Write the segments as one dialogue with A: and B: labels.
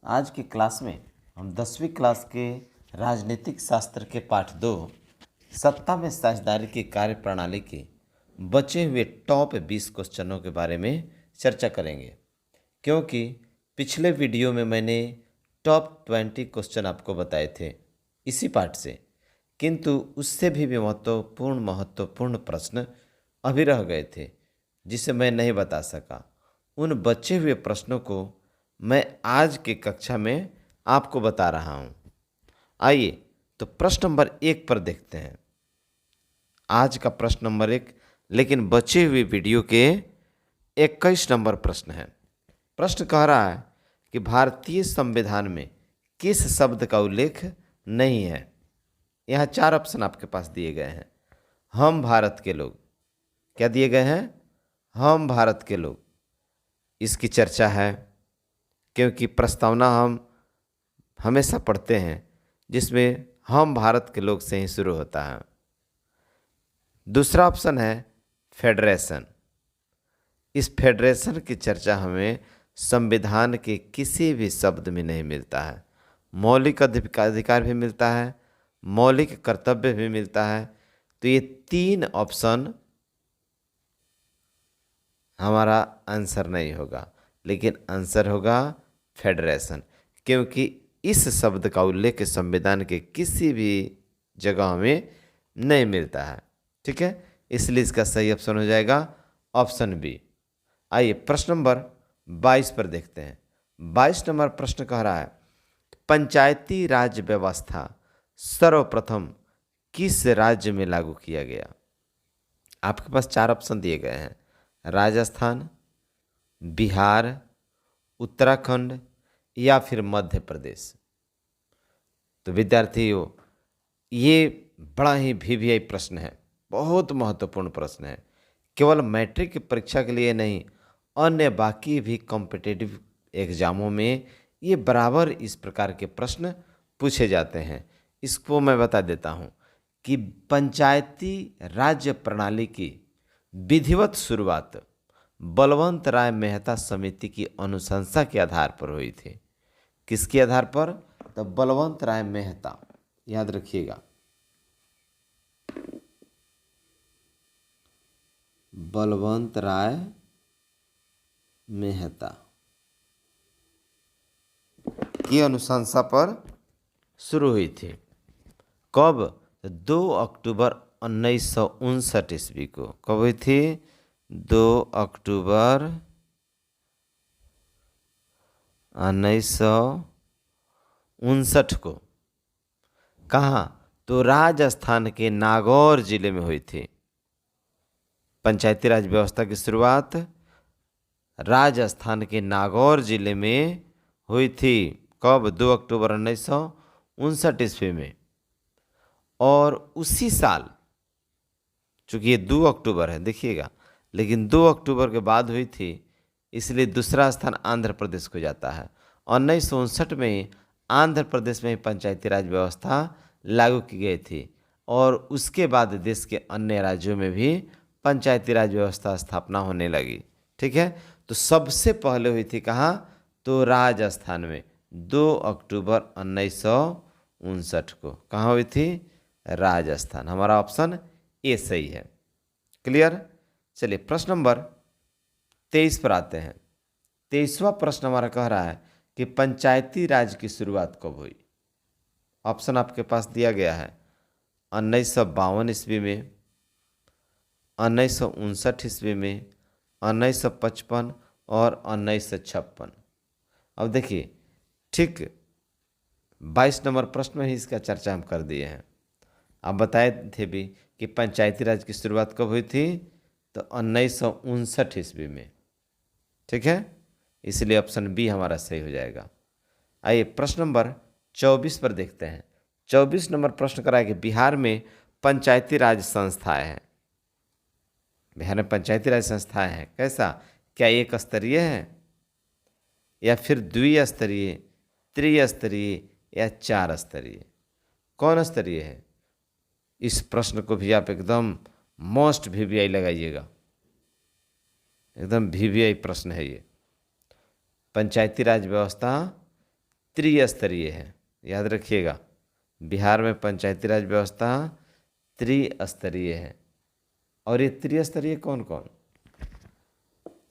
A: आज की क्लास में हम 10वीं क्लास के राजनीतिक शास्त्र के पाठ 2 सत्ता में साझेदारी की कार्यप्रणाली के बचे हुए टॉप 20 क्वेश्चनों के बारे में चर्चा करेंगे। क्योंकि पिछले वीडियो में मैंने टॉप 20 क्वेश्चन आपको बताए थे इसी पाठ से, किंतु उससे भी महत्वपूर्ण प्रश्न अभी रह गए थे जिसे मैं नहीं बता सका। उन बचे हुए प्रश्नों को मैं आज की कक्षा में आपको बता रहा हूं। आइए तो प्रश्न नंबर 1 पर देखते हैं। आज का प्रश्न नंबर 1, लेकिन बचे हुए वीडियो के 21 नंबर प्रश्न है। प्रश्न कह रहा है कि भारतीय संविधान में किस शब्द का उल्लेख नहीं है। यहाँ 4 ऑप्शन आपके पास दिए गए हैं। हम भारत के लोग, क्या दिए गए हैं? हम भारत के लोग। इसकी चर्चा है क्योंकि प्रस्तावना हम हमेशा पढ़ते हैं जिसमें हम भारत के लोग से ही शुरू होता है। दूसरा ऑप्शन है फेडरेशन। इस फेडरेशन की चर्चा हमें संविधान के किसी भी शब्द में नहीं मिलता है। मौलिक अधिकार भी मिलता है, मौलिक कर्तव्य भी मिलता है। तो ये 3 ऑप्शन हमारा आंसर नहीं होगा, लेकिन आंसर होगा फेडरेशन, क्योंकि इस शब्द का उल्लेख संविधान के किसी भी जगह में नहीं मिलता है। ठीक है, इसलिए इसका सही ऑप्शन हो जाएगा ऑप्शन बी। आइए प्रश्न नंबर 22 पर देखते हैं। 22 नंबर प्रश्न कह रहा है, पंचायती राज व्यवस्था सर्वप्रथम किस राज्य में लागू किया गया? आपके पास 4 ऑप्शन दिए गए हैं, राजस्थान, बिहार, उत्तराखंड या फिर मध्य प्रदेश। तो विद्यार्थियों, ये बड़ा ही वीवीआई प्रश्न है, बहुत महत्वपूर्ण प्रश्न है। केवल मैट्रिक की परीक्षा के लिए नहीं, अन्य बाकी भी कॉम्पिटिटिव एग्जामों में ये बराबर इस प्रकार के प्रश्न पूछे जाते हैं। इसको मैं बता देता हूँ कि पंचायती राज्य प्रणाली की विधिवत शुरुआत बलवंत राय मेहता समिति की अनुशंसा के आधार पर हुई थी। किसके आधार पर? तो बलवंत राय मेहता, याद रखिएगा, बलवंत राय मेहता की अनुशंसा पर शुरू हुई थी। कब? 2 अक्टूबर 1959 ईस्वी को। कब हुई थी? 2 अक्टूबर 1959 को। कहाँ? तो राजस्थान के नागौर जिले में हुई थी। पंचायती राज व्यवस्था की शुरुआत राजस्थान के नागौर जिले में हुई थी। कब? 2 अक्टूबर 1959 ईस्वी में। और उसी साल, चूंकि ये 2 अक्टूबर है देखिएगा, लेकिन 2 अक्टूबर के बाद हुई थी, इसलिए दूसरा स्थान आंध्र प्रदेश को जाता है। 1959 में आंध्र प्रदेश में पंचायती राज व्यवस्था लागू की गई थी और उसके बाद देश के अन्य राज्यों में भी पंचायती राज व्यवस्था स्थापना होने लगी। ठीक है, तो सबसे पहले हुई थी कहाँ? तो राजस्थान में 2 अक्टूबर 1959 को। कहाँ हुई थी? राजस्थान। हमारा ऑप्शन ए सही है। क्लियर? चलिए प्रश्न नंबर 23 पर आते हैं। 23वां प्रश्न हमारा कह रहा है कि पंचायती राज की शुरुआत कब हुई? ऑप्शन आपके पास दिया गया है 1952 ईस्वी में, 1959 ईस्वी में, 1955 और 1956। अब देखिए, ठीक 22 नंबर प्रश्न में ही इसका चर्चा हम कर दिए हैं। आप बताए थे भी कि पंचायती राज की शुरुआत कब हुई थी? तो 1959 ईस्वी में। ठीक है, इसलिए ऑप्शन बी हमारा सही हो जाएगा। आइए प्रश्न नंबर 24 पर देखते हैं। 24 नंबर प्रश्न करा है कि बिहार में पंचायती राज संस्थाएं हैं। बिहार में पंचायती राज संस्थाएं हैं, कैसा? क्या एक स्तरीय है या फिर द्विस्तरीय, त्रिस्तरीय या 4 स्तरीय? कौन स्तरीय है? इस प्रश्न को भी आप एकदम मोस्ट वीवीआई लगाइएगा, एकदम वीवीआई प्रश्न है ये। पंचायती राज व्यवस्था त्रिस्तरीय है, याद रखिएगा। बिहार में पंचायती राज व्यवस्था त्रिस्तरीय है। और ये त्रिस्तरीय कौन कौन,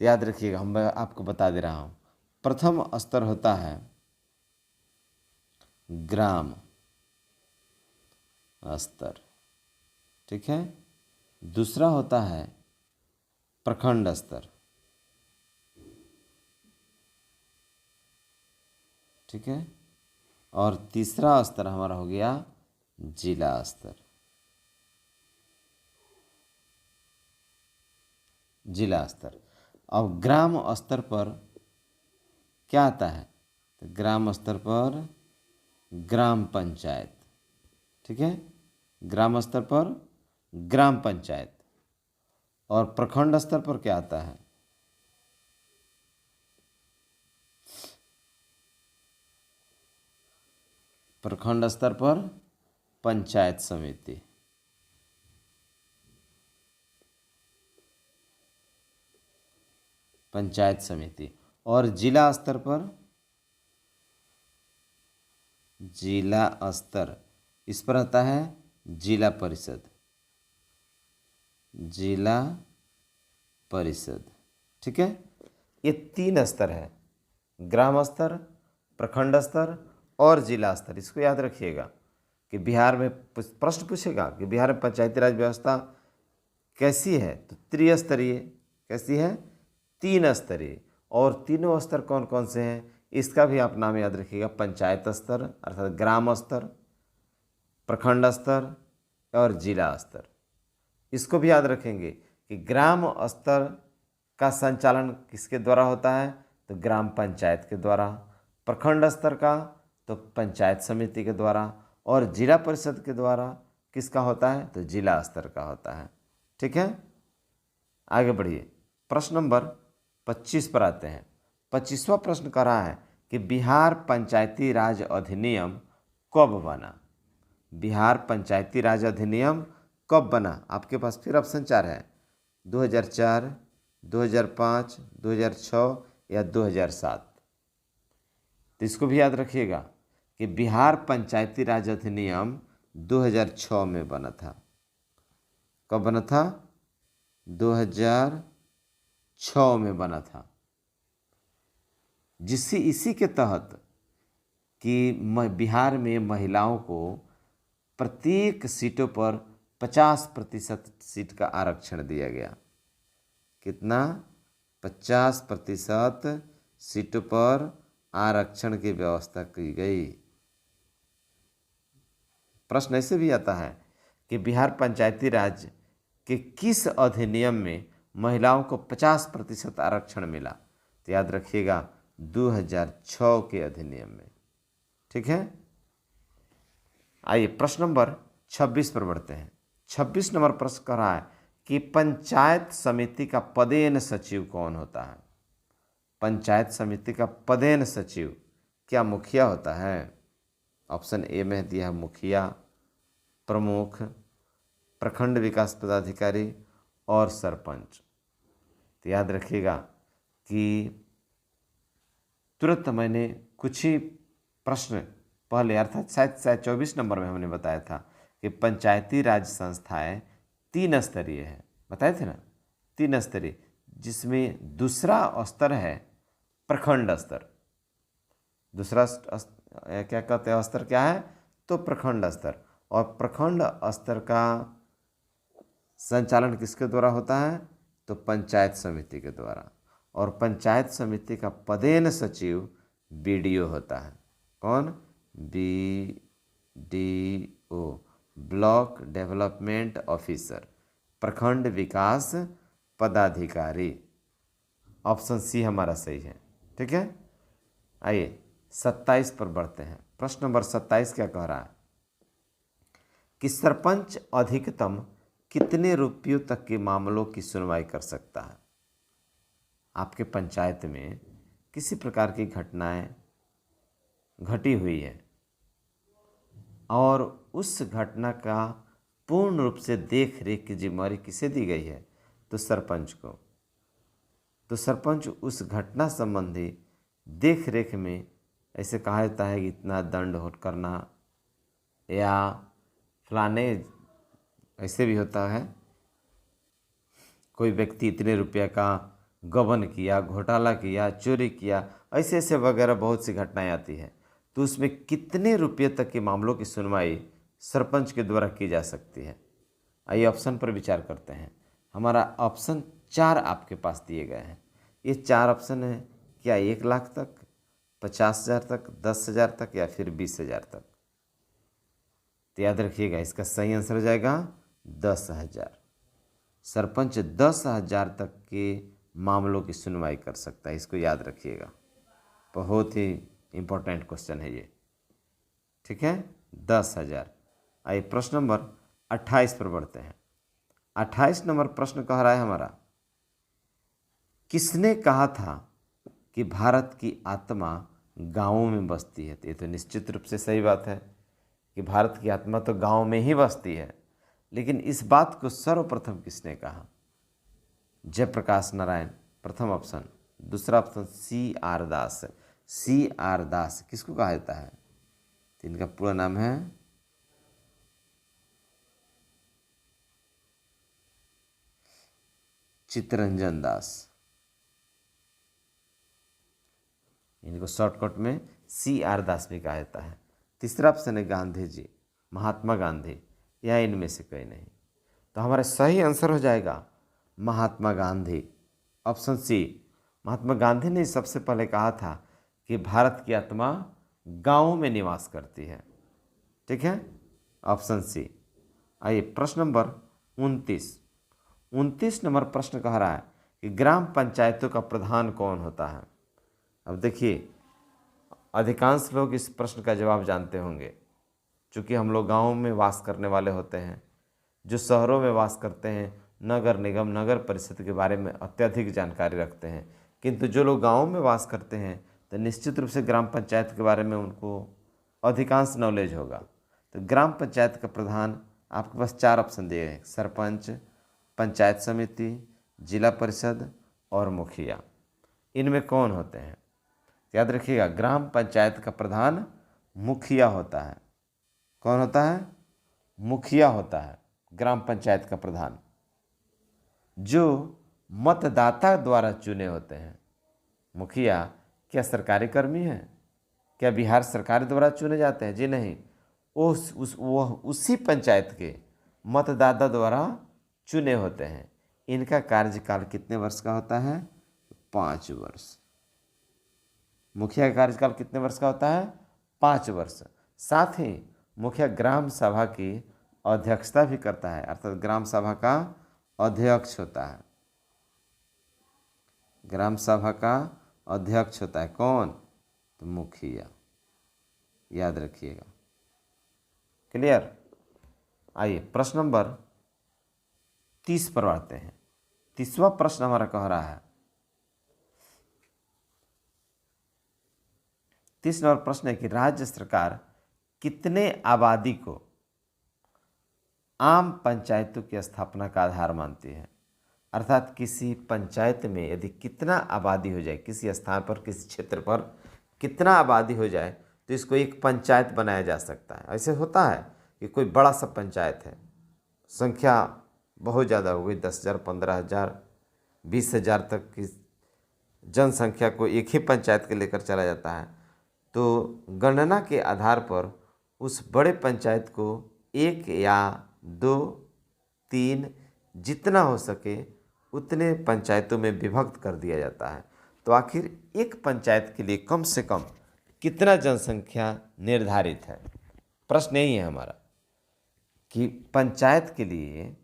A: याद रखिएगा, मैं आपको बता दे रहा हूँ। प्रथम स्तर होता है ग्राम स्तर, ठीक है। दूसरा होता है प्रखंड स्तर, ठीक है। और तीसरा स्तर हमारा हो गया जिला स्तर, जिला स्तर। अब ग्राम स्तर पर क्या आता है, तो ग्राम स्तर पर ग्राम पंचायत, ठीक है। ग्राम स्तर पर ग्राम पंचायत। और प्रखंड स्तर पर क्या आता है, प्रखंड स्तर पर पंचायत समिति, पंचायत समिति। और जिला स्तर पर, जिला स्तर इस पर आता है जिला परिषद, जिला परिषद, ठीक है। ये 3 स्तर है, ग्राम स्तर, प्रखंड स्तर और जिला स्तर। इसको याद रखिएगा कि बिहार में प्रश्न पूछेगा कि बिहार में पंचायती राज व्यवस्था कैसी है, तो त्रिस्तरीय। कैसी है, 3 स्तरीय। और तीनों स्तर कौन कौन से हैं, इसका भी आप नाम याद रखिएगा। पंचायत स्तर अर्थात ग्राम स्तर, प्रखंड स्तर और जिला स्तर। इसको भी याद रखेंगे कि ग्राम स्तर का संचालन किसके द्वारा होता है, तो ग्राम पंचायत के द्वारा। प्रखंड स्तर का तो पंचायत समिति के द्वारा। और जिला परिषद के द्वारा किसका होता है, तो जिला स्तर का होता है, ठीक है। आगे बढ़िए, प्रश्न नंबर 25 पर आते हैं। 25वां प्रश्न कह रहा है कि बिहार पंचायती राज अधिनियम कब बना। बिहार पंचायती राज अधिनियम कब बना। आपके पास फिर ऑप्शन 4 है, 2004, 2005, 2006 या 2007। तो इसको भी याद रखिएगा कि बिहार पंचायती राज अधिनियम 2006 में बना था। कब बना था, 2006 में बना था। जिससे इसी के तहत कि बिहार में महिलाओं को प्रत्येक सीटों पर 50% सीट का आरक्षण दिया गया। कितना, 50% सीटों पर आरक्षण की व्यवस्था की गई। प्रश्न ऐसे भी आता है कि बिहार पंचायती राज के किस अधिनियम में महिलाओं को 50% आरक्षण मिला, तो याद रखिएगा 2006 के अधिनियम में, ठीक है। आइए प्रश्न नंबर 26 पर बढ़ते हैं। 26 नंबर प्रश्न कह रहा है कि पंचायत समिति का पदेन सचिव कौन होता है। पंचायत समिति का पदेन सचिव क्या मुखिया होता है। ऑप्शन ए में दिया है मुखिया, प्रमुख, प्रखंड विकास पदाधिकारी और सरपंच। तो याद रखिएगा कि तुरंत मैंने कुछ ही प्रश्न पहले अर्थात शायद 24 नंबर में हमने बताया था कि पंचायती राज संस्थाएं 3 स्तरीय है, बताए थे ना, 3 स्तरीय, जिसमें दूसरा स्तर है प्रखंड स्तर। दूसरा क्या कहते हैं स्तर, क्या है, तो प्रखंड स्तर। और प्रखंड स्तर का संचालन किसके द्वारा होता है, तो पंचायत समिति के द्वारा। और पंचायत समिति का पदेन सचिव बीडीओ होता है। कौन, बीडीओ, ब्लॉक डेवलपमेंट ऑफिसर, प्रखंड विकास पदाधिकारी। ऑप्शन सी हमारा सही है, ठीक है। आइए 27 पर बढ़ते हैं। प्रश्न नंबर 27 क्या कह रहा है कि सरपंच अधिकतम कितने रुपयों तक के मामलों की सुनवाई कर सकता है। आपके पंचायत में किसी प्रकार की घटनाएं घटी हुई है और उस घटना का पूर्ण रूप से देख रेख की जिम्मेदारी किसे दी गई है, तो सरपंच को। तो सरपंच उस घटना संबंधी देख रेख में ऐसे कहा जाता है कि इतना दंड हो करना, या फलाने, ऐसे भी होता है कोई व्यक्ति इतने रुपये का गबन किया, घोटाला किया, चोरी किया, ऐसे ऐसे वगैरह बहुत सी घटनाएं आती हैं। तो उसमें कितने रुपये तक के मामलों की सुनवाई सरपंच के द्वारा की जा सकती है? आइए ऑप्शन पर विचार करते हैं। हमारा ऑप्शन 4 आपके पास दिए गए हैं। ये 4 ऑप्शन है, क्या 1 लाख तक, 50,000 तक, 10,000 तक, या फिर 20,000 तक? तो याद रखिएगा, इसका सही आंसर हो जाएगा 10,000। सरपंच 10,000 तक के मामलों की सुनवाई कर सकता है, इसको याद रखिएगा, बहुत ही इम्पोर्टेंट क्वेश्चन है ये। ठीक है, 10,000। आइए प्रश्न नंबर 28 पर बढ़ते हैं। 28 नंबर प्रश्न कह रहा है हमारा, किसने कहा था कि भारत की आत्मा गांवों में बसती है? तो ये तो निश्चित रूप से सही बात है कि भारत की आत्मा तो गांव में ही बसती है, लेकिन इस बात को सर्वप्रथम किसने कहा? जयप्रकाश नारायण, प्रथम ऑप्शन। दूसरा ऑप्शन C.R. दास। C.R. दास किसको कहा जाता है? तो इनका पूरा नाम है चित्तरंजन दास। इनको शॉर्टकट में C.R. दास भी कहा जाता है। तीसरा ऑप्शन है गांधी जी, महात्मा गांधी, या इनमें से कोई नहीं। तो हमारा सही आंसर हो जाएगा महात्मा गांधी, ऑप्शन सी। महात्मा गांधी ने सबसे पहले कहा था कि भारत की आत्मा गांवों में निवास करती है। ठीक है, ऑप्शन सी। आइए प्रश्न नंबर 29 नंबर प्रश्न कह रहा है कि ग्राम पंचायतों का प्रधान कौन होता है? अब देखिए, अधिकांश लोग इस प्रश्न का जवाब जानते होंगे, चूँकि हम लोग गाँव में वास करने वाले होते हैं। जो शहरों में वास करते हैं, नगर निगम, नगर परिषद के बारे में अत्यधिक जानकारी रखते हैं, किंतु जो लोग गाँव में वास करते हैं तो निश्चित रूप से ग्राम पंचायत के बारे में उनको अधिकांश नॉलेज होगा। तो ग्राम पंचायत का प्रधान आपके पास 4 ऑप्शन दिए हैं, सरपंच, पंचायत समिति, जिला परिषद और मुखिया। इनमें कौन होते हैं? याद रखिएगा, ग्राम पंचायत का प्रधान मुखिया होता है। कौन होता है? मुखिया होता है ग्राम पंचायत का प्रधान, जो मतदाता द्वारा चुने होते हैं। मुखिया क्या सरकारी कर्मी हैं? क्या बिहार सरकार द्वारा चुने जाते हैं? जी नहीं, वह उसी पंचायत के मतदाता द्वारा चुने होते हैं। इनका कार्यकाल कितने वर्ष का होता है? 5 वर्ष। मुखिया का कार्यकाल कितने वर्ष का होता है? 5 वर्ष। साथ ही मुखिया ग्राम सभा की अध्यक्षता भी करता है, अर्थात ग्राम सभा का अध्यक्ष होता है। ग्राम सभा का अध्यक्ष होता है कौन? तो मुखिया, याद रखिएगा। क्लियर? आइए प्रश्न नंबर 30 पर आते हैं। 30वां प्रश्न हमारा कह रहा है, 30 नंबर प्रश्न है कि राज्य सरकार कितने आबादी को आम पंचायतों की स्थापना का आधार मानती है? अर्थात किसी पंचायत में यदि कितना आबादी हो जाए, किसी स्थान पर, किसी क्षेत्र पर कितना आबादी हो जाए तो इसको एक पंचायत बनाया जा सकता है। ऐसे होता है कि कोई बड़ा सा पंचायत है, संख्या बहुत ज़्यादा हो गई, 10,000, 15,000, 20,000 तक की जनसंख्या को एक ही पंचायत के लेकर चला जाता है। तो गणना के आधार पर उस बड़े पंचायत को 1 या 2, 3 जितना हो सके उतने पंचायतों में विभक्त कर दिया जाता है। तो आखिर एक पंचायत के लिए कम से कम कितना जनसंख्या निर्धारित है? प्रश्न यही है हमारा कि पंचायत के लिए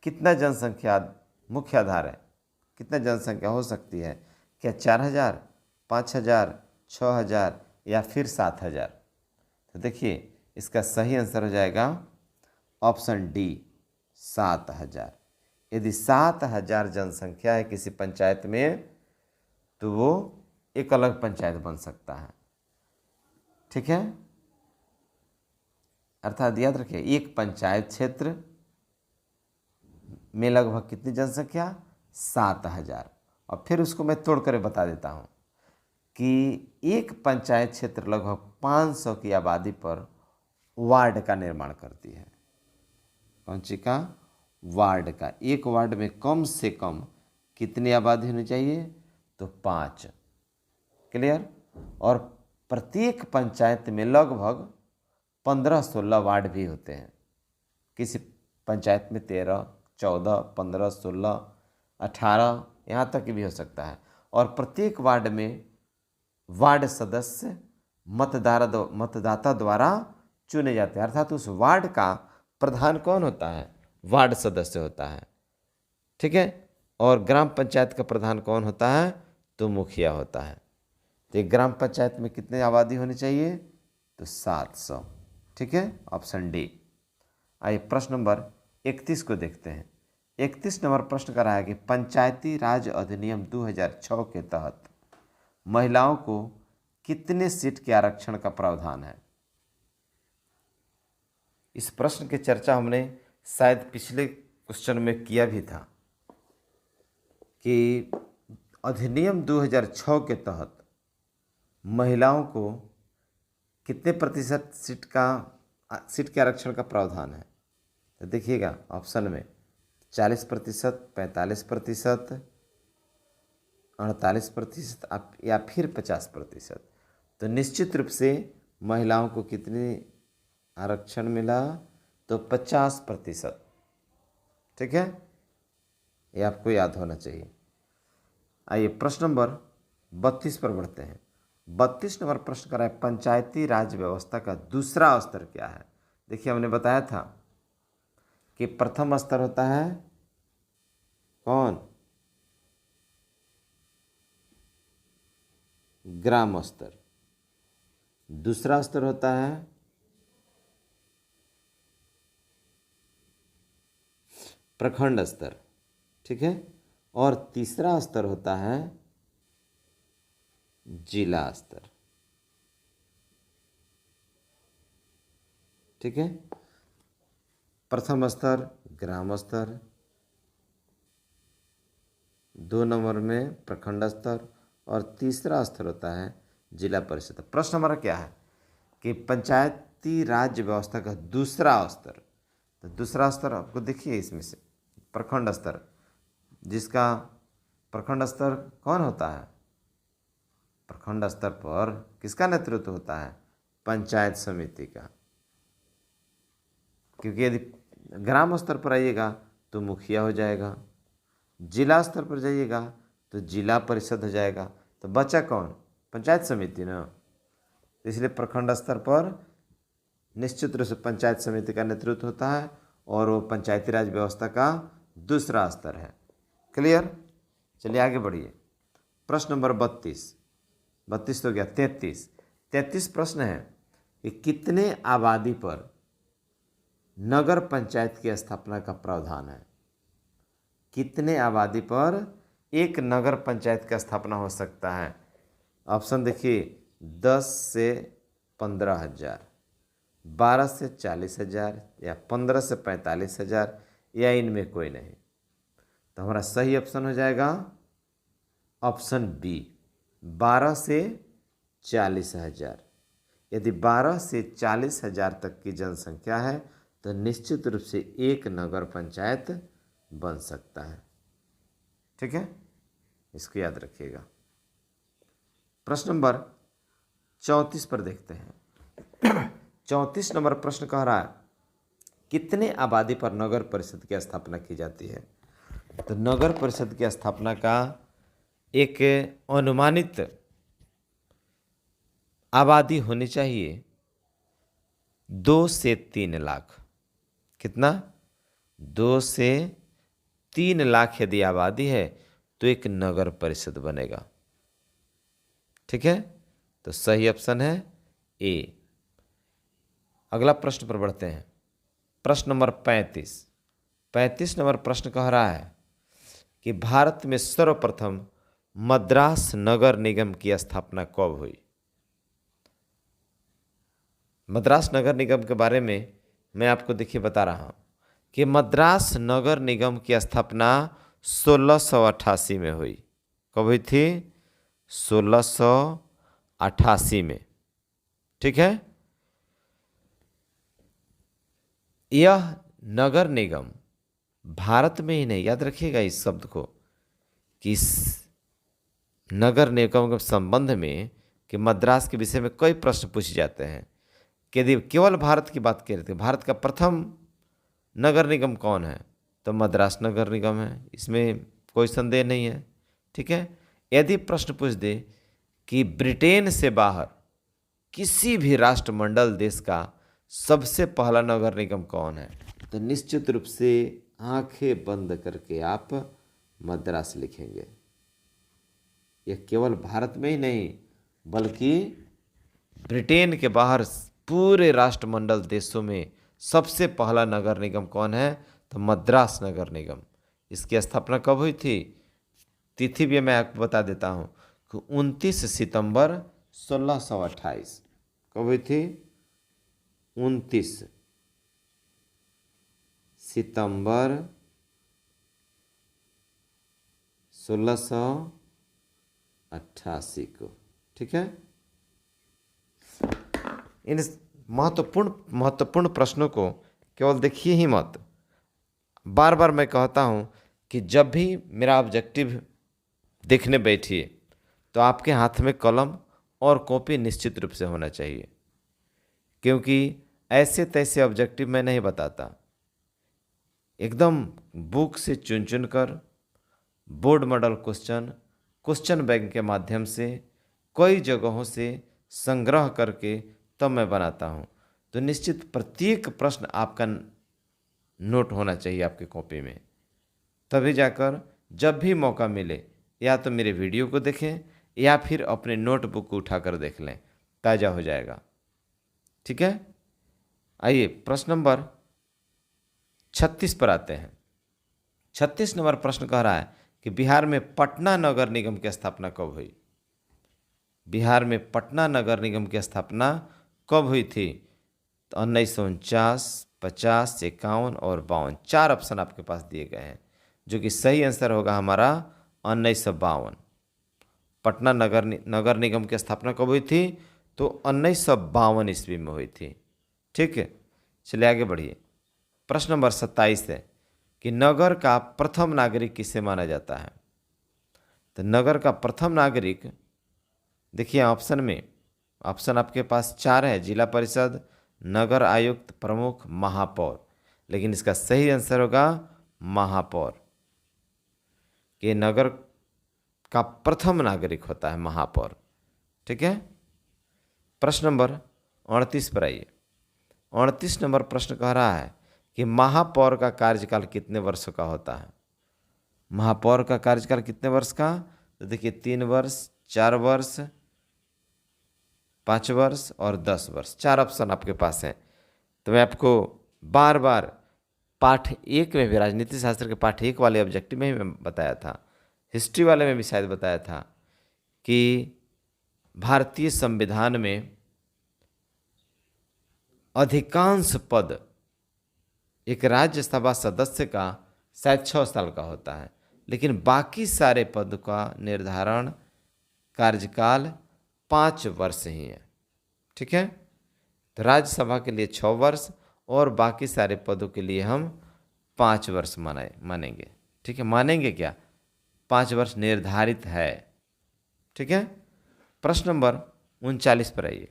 A: कितना जनसंख्या मुख्य आधार है, कितना जनसंख्या हो सकती है? क्या 4,000, 5,000, 6,000 या फिर 7,000? तो देखिए, इसका सही आंसर हो जाएगा ऑप्शन डी, 7,000। यदि 7,000 जनसंख्या है किसी पंचायत में तो वो एक अलग पंचायत बन सकता है। ठीक है, अर्थात याद रखिए, एक पंचायत क्षेत्र में लगभग कितनी जनसंख्या? 7,000। और फिर उसको मैं तोड़ कर बता देता हूँ। कि एक पंचायत क्षेत्र लगभग 500 की आबादी पर वार्ड का निर्माण करती है। कौन सी का? वार्ड का। एक वार्ड में कम से कम कितनी आबादी होनी चाहिए? तो 5। क्लियर? और प्रत्येक पंचायत में लगभग 15-16 वार्ड भी होते हैं। किसी पंचायत में 13, 14, 15, 16, 18 यहाँ तक भी हो सकता है। और प्रत्येक वार्ड में वार्ड सदस्य मतदाता द्वारा चुने जाते हैं, अर्थात उस वार्ड का प्रधान कौन होता है? वार्ड सदस्य होता है। ठीक है? और ग्राम पंचायत का प्रधान कौन होता है? तो मुखिया होता है। तो एक ग्राम पंचायत में कितनी आबादी होनी चाहिए? तो 700। ठीक है, ऑप्शन डी। आइए प्रश्न नंबर 31 को देखते हैं। 31 नंबर प्रश्न कर रहा है कि पंचायती राज अधिनियम 2006 के तहत महिलाओं को कितने सीट के आरक्षण का प्रावधान है? इस प्रश्न की चर्चा हमने शायद पिछले क्वेश्चन में किया भी था कि अधिनियम 2006 के तहत महिलाओं को कितने प्रतिशत सीट के आरक्षण का प्रावधान है? तो देखिएगा ऑप्शन में 40%, 45%, 48% या फिर 50%। तो निश्चित रूप से महिलाओं को कितनी आरक्षण मिला? तो 50%। ठीक है, ये आपको याद होना चाहिए। आइए प्रश्न नंबर 32 पर बढ़ते हैं। 32 नंबर प्रश्न कर रहा है पंचायती राज व्यवस्था का दूसरा स्तर क्या है? देखिए हमने बताया था कि प्रथम स्तर होता है कौन? ग्राम स्तर। दूसरा स्तर होता है प्रखंड स्तर। ठीक है, और तीसरा स्तर होता है जिला स्तर। ठीक है, प्रथम स्तर ग्राम स्तर, 2 नंबर में प्रखंड स्तर, और तीसरा स्तर होता है जिला परिषद। प्रश्न हमारा क्या है कि पंचायती राज व्यवस्था का दूसरा स्तर। तो दूसरा स्तर आपको देखिए इसमें से प्रखंड स्तर, जिसका प्रखंड स्तर कौन होता है? प्रखंड स्तर पर किसका नेतृत्व होता है? पंचायत समिति का। क्योंकि यदि ग्राम स्तर पर आइएगा तो मुखिया हो जाएगा, जिला स्तर पर जाइएगा तो जिला परिषद हो जाएगा, तो बचा कौन? पंचायत समिति ना। इसलिए प्रखंड स्तर पर निश्चित रूप से पंचायत समिति का नेतृत्व होता है और वो पंचायती राज व्यवस्था का दूसरा स्तर है। क्लियर? चलिए आगे बढ़िए। प्रश्न नंबर 32 तो गया। 33 प्रश्न है कि कितने आबादी पर नगर पंचायत की स्थापना का प्रावधान है? कितने आबादी पर एक नगर पंचायत की स्थापना हो सकता है? ऑप्शन देखिए 10 से 15,000, 12 से 40,000 या 15 से 45,000 या इनमें कोई नहीं। तो हमारा सही ऑप्शन हो जाएगा ऑप्शन बी, 12 से 40,000। यदि 12 से 40,000 तक की जनसंख्या है तो निश्चित रूप से एक नगर पंचायत बन सकता है। ठीक है, इसको याद रखिएगा। प्रश्न नंबर 34 पर देखते हैं। 34 नंबर प्रश्न कह रहा है कितने आबादी पर नगर परिषद की स्थापना की जाती है? तो नगर परिषद की स्थापना का एक अनुमानित आबादी होनी चाहिए 2 से 3 लाख। कितना? 2 से 3 लाख यदि आबादी है तो एक नगर परिषद बनेगा। ठीक है, तो सही ऑप्शन है ए। अगला प्रश्न पर बढ़ते हैं। प्रश्न नंबर 35 नंबर प्रश्न कह रहा है कि भारत में सर्वप्रथम मद्रास नगर निगम की स्थापना कब हुई? मद्रास नगर निगम के बारे में मैं आपको देखिए बता रहा हूँ कि मद्रास नगर निगम की स्थापना 1688 में हुई। कब हुई थी? 1688 में। ठीक है। यह नगर निगम भारत में ही नहीं, याद रखिएगा इस शब्द को, कि इस नगर निगम के संबंध में कि मद्रास के विषय में कई प्रश्न पूछे जाते हैं कि यदि केवल भारत की बात करें तो भारत का प्रथम नगर निगम कौन है, तो मद्रास नगर निगम है, इसमें कोई संदेह नहीं है। ठीक है। यदि प्रश्न पूछ दे कि ब्रिटेन से बाहर किसी भी राष्ट्रमंडल देश का सबसे पहला नगर निगम कौन है, तो निश्चित रूप से आंखें बंद करके आप मद्रास लिखेंगे। यह केवल भारत में ही नहीं बल्कि ब्रिटेन के बाहर पूरे राष्ट्रमंडल देशों में सबसे पहला नगर निगम कौन है, तो मद्रास नगर निगम। इसकी स्थापना कब हुई थी, तिथि भी मैं आपको बता देता हूँ कि 29 सितंबर 1628। कब हुई थी, 29 सितंबर 1688 को। ठीक है। इन महत्वपूर्ण प्रश्नों को केवल देखिए ही मत। बार बार मैं कहता हूं कि जब भी मेरा ऑब्जेक्टिव देखने बैठिए तो आपके हाथ में कलम और कॉपी निश्चित रूप से होना चाहिए, क्योंकि ऐसे तैसे ऑब्जेक्टिव मैं नहीं बताता। एकदम बुक से चुन चुन कर बोर्ड मॉडल क्वेश्चन बैंक के माध्यम से कई जगहों से संग्रह करके तब मैं बनाता हूँ। तो निश्चित प्रत्येक प्रश्न आपका नोट होना चाहिए आपकी कॉपी में, तभी जाकर जब भी मौका मिले या तो मेरे वीडियो को देखें या फिर अपने नोटबुक को उठाकर देख लें, ताज़ा हो जाएगा। ठीक है। आइए प्रश्न नंबर 36 पर आते हैं। 36 नंबर प्रश्न कह रहा है कि बिहार में पटना नगर निगम की स्थापना कब हुई। बिहार में पटना नगर निगम की स्थापना कब हुई थी, तो 1949, 50, 51 और 52। 4 ऑप्शन आपके पास दिए गए हैं, जो कि सही आंसर होगा हमारा 1952। पटना नगर निगम की स्थापना कब हुई थी, तो 1952 ईस्वी में हुई थी। ठीक है। चलिए आगे बढ़िए। प्रश्न नंबर 27 है कि नगर का प्रथम नागरिक किसे माना जाता है। तो नगर का प्रथम नागरिक, देखिए ऑप्शन में, ऑप्शन आपके पास 4 है, जिला परिषद, नगर आयुक्त, प्रमुख, महापौर। लेकिन इसका सही आंसर होगा महापौर। कि नगर का प्रथम नागरिक होता है महापौर। ठीक है। प्रश्न नंबर 38 पर आइए। 38 नंबर प्रश्न कह रहा है कि महापौर का कार्यकाल कितने वर्षों का होता है। महापौर का कार्यकाल कितने वर्ष का, तो देखिए 3 वर्ष, 4 वर्ष, 5 वर्ष और 10 वर्ष। 4 ऑप्शन आपके पास हैं। तो मैं आपको बार बार पाठ 1 में भी, राजनीति शास्त्र के पाठ 1 वाले ऑब्जेक्टिव में ही मैं बताया था, हिस्ट्री वाले में भी शायद बताया था कि भारतीय संविधान में अधिकांश पद एक राज्यसभा सदस्य का शायद 6 साल का होता है, लेकिन बाकी सारे पद का निर्धारण कार्यकाल 5 वर्ष ही है। ठीक है। तो राज्यसभा के लिए 6 वर्ष और बाकी सारे पदों के लिए हम 5 वर्ष मानेंगे। ठीक है। मानेंगे क्या, 5 वर्ष निर्धारित है। ठीक है। प्रश्न नंबर 39 पर आइए।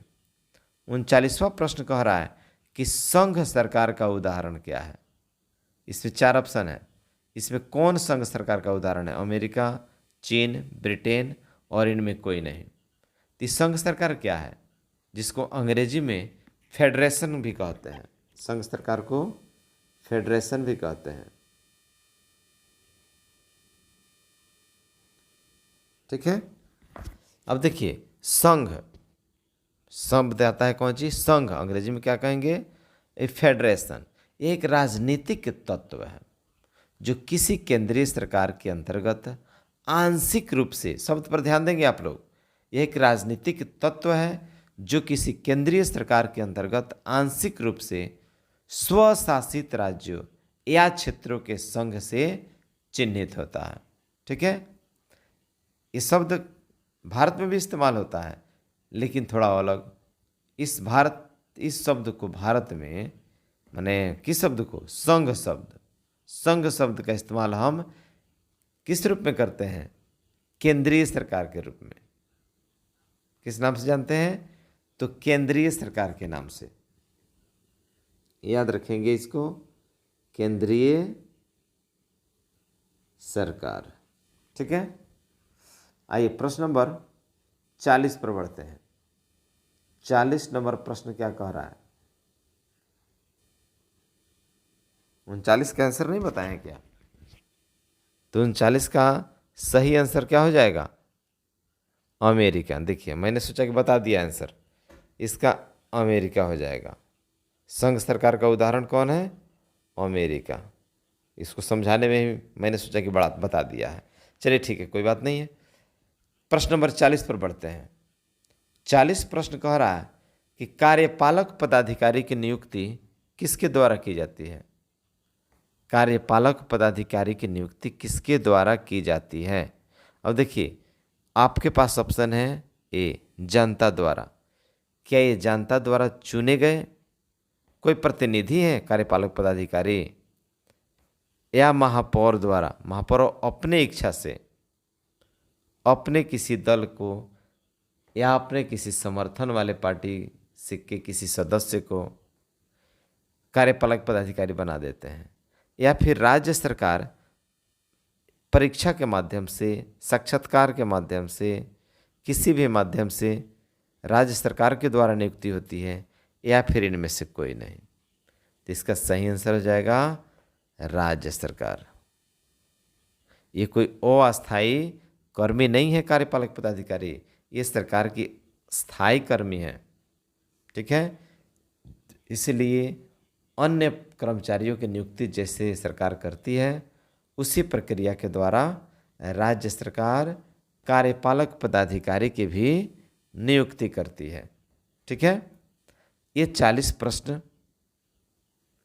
A: 39वां प्रश्न कह रहा है कि संघ सरकार का उदाहरण क्या है। इसमें 4 ऑप्शन है। इसमें कौन संघ सरकार का उदाहरण है, अमेरिका, चीन, ब्रिटेन और इनमें कोई नहीं। तो संघ सरकार क्या है, जिसको अंग्रेजी में फेडरेशन भी कहते हैं। संघ सरकार को फेडरेशन भी कहते हैं। ठीक है। अब देखिए संघ शब्द आता है कौन चीज, संघ। अंग्रेजी में क्या कहेंगे, ए फेडरेशन। एक राजनीतिक तत्व है जो किसी केंद्रीय सरकार के अंतर्गत आंशिक रूप से, शब्द पर ध्यान देंगे आप लोग, यह एक राजनीतिक तत्व है जो किसी केंद्रीय सरकार के अंतर्गत आंशिक रूप से स्वशासित राज्यों या क्षेत्रों के संघ से चिन्हित होता है। ठीक है। ये शब्द भारत में भी इस्तेमाल होता है, लेकिन थोड़ा अलग। इस शब्द को भारत में, माने किस शब्द को, संघ शब्द का इस्तेमाल हम किस रूप में करते हैं, केंद्रीय सरकार के रूप में। किस नाम से जानते हैं, तो केंद्रीय सरकार के नाम से, याद रखेंगे इसको, केंद्रीय सरकार। ठीक है, आइए प्रश्न नंबर 40 पर बढ़ते हैं। 40 नंबर प्रश्न क्या कह रहा है? 39 का आंसर नहीं बताएं क्या? तो 39 का सही आंसर क्या हो जाएगा? अमेरिका। देखिए मैंने सोचा कि बता दिया आंसर, इसका अमेरिका हो जाएगा। संघ सरकार का उदाहरण कौन है? अमेरिका। इसको समझाने में ही मैंने सोचा कि बड़ा बता दिया है। चलिए ठीक है, कोई बात नहीं है। प्रश्न नंबर 40 पर बढ़ते हैं। 40 प्रश्न कह रहा है कि कार्यपालक पदाधिकारी की नियुक्ति किसके द्वारा की जाती है? कार्यपालक पदाधिकारी की नियुक्ति किसके द्वारा की जाती है? अब देखिए आपके पास ऑप्शन है ए, जनता द्वारा। क्या ये जनता द्वारा चुने गए कोई प्रतिनिधि है कार्यपालक पदाधिकारी, या महापौर द्वारा? महापौर अपने इच्छा से अपने किसी दल को या अपने किसी समर्थन वाले पार्टी से के किसी सदस्य को कार्यपालक पदाधिकारी बना देते हैं, या फिर राज्य सरकार परीक्षा के माध्यम से, साक्षात्कार के माध्यम से, किसी भी माध्यम से राज्य सरकार के द्वारा नियुक्ति होती है, या फिर इनमें से कोई नहीं। तो इसका सही आंसर हो जाएगा राज्य सरकार। ये कोई अस्थायी कर्मी नहीं है कार्यपालक पदाधिकारी, ये सरकार की स्थायी कर्मी है। ठीक है, इसलिए अन्य कर्मचारियों की नियुक्ति जैसे सरकार करती है, उसी प्रक्रिया के द्वारा राज्य सरकार कार्यपालक पदाधिकारी की भी नियुक्ति करती है। ठीक है, ये 40 प्रश्न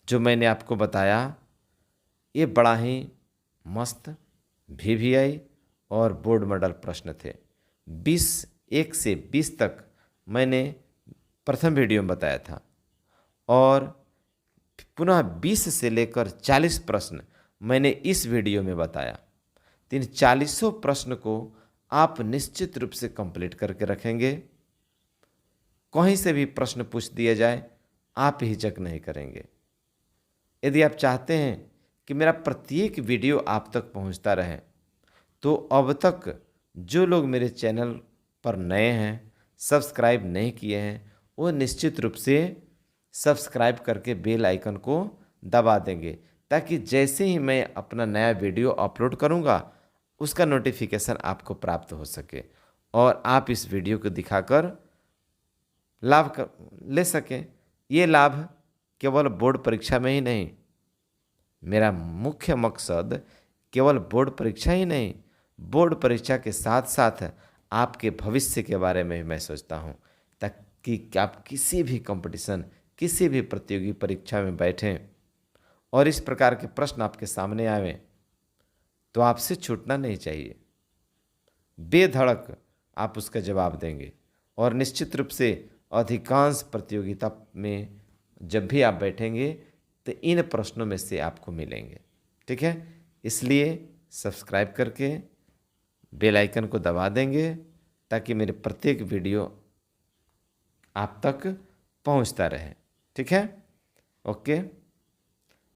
A: जो मैंने आपको बताया, ये बड़ा ही मस्त VVI और बोर्ड मॉडल प्रश्न थे। 1 से 20 तक मैंने प्रथम वीडियो में बताया था, और पुनः 20 से लेकर 40 प्रश्न मैंने इस वीडियो में बताया। तो इन 40 प्रश्न को आप निश्चित रूप से कंप्लीट करके रखेंगे। कहीं से भी प्रश्न पूछ दिया जाए आप हिचक नहीं करेंगे। यदि आप चाहते हैं कि मेरा प्रत्येक वीडियो आप तक पहुंचता रहे, तो अब तक जो लोग मेरे चैनल पर नए हैं, सब्सक्राइब नहीं किए हैं, वो निश्चित रूप से सब्सक्राइब करके बेल आइकन को दबा देंगे, ताकि जैसे ही मैं अपना नया वीडियो अपलोड करूंगा उसका नोटिफिकेशन आपको प्राप्त हो सके, और आप इस वीडियो को दिखाकर लाभ ले सकें। ये लाभ केवल बोर्ड परीक्षा में ही नहीं, मेरा मुख्य मकसद केवल बोर्ड परीक्षा ही नहीं, बोर्ड परीक्षा के साथ साथ आपके भविष्य के बारे में भी मैं सोचता हूँ, ताकि आप किसी भी कंपटीशन, किसी भी प्रतियोगी परीक्षा में बैठें और इस प्रकार के प्रश्न आपके सामने आवें तो आपसे छूटना नहीं चाहिए। बेधड़क आप उसका जवाब देंगे, और निश्चित रूप से अधिकांश प्रतियोगिता में जब भी आप बैठेंगे तो इन प्रश्नों में से आपको मिलेंगे। ठीक है, इसलिए सब्सक्राइब करके बेल आइकन को दबा देंगे, ताकि मेरे प्रत्येक वीडियो आप तक पहुंचता रहे। ठीक है, ओके।